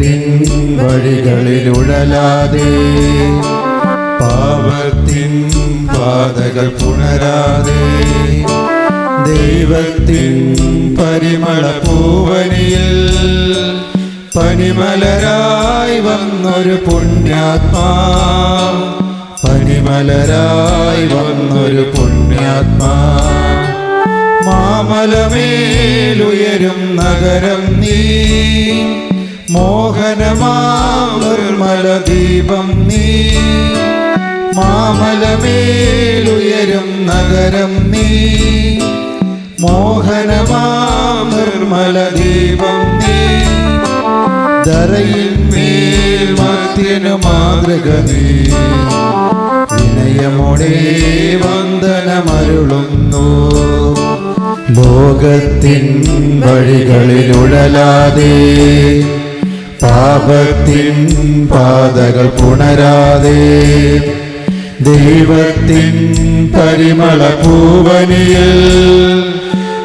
ലോകത്തിൻ വഴികളിലുഴലാതെ പാപത്തിൻ പാതകൾ പുണരാതെ ദൈവത്തിൻ പരിമള പൂവനിയിൽ പനിമലരായി വന്നൊരു പുണ്യാത്മാ, പനിമലരായി വന്നൊരു പുണ്യാത്മാ. മാമലമേലുയരും നഗരം നീ, മോഹനമാം നിർമ്മല ദീപം നീ. മാമലമേലുയരും നഗരം നീ, മോഹനമാം നിർമ്മല ദീപം നീ. ധരയിൽ മേൽ മർത്യനു മാതൃക നീ, വിനയമോടെ വന്ദനമരുളുന്നു. ലോകത്തിൻ വഴികളിലുഴലാതെ പാപത്തിൻ പാതകൾ പുണരാതെ ദൈവത്തിൻ പരിമള പൂവനിയിൽ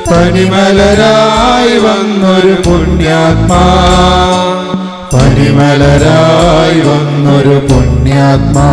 പനിമലരായി വന്നൊരു പുണ്യാത്മാ, പനിമലരായി വന്നൊരു പുണ്യാത്മാ.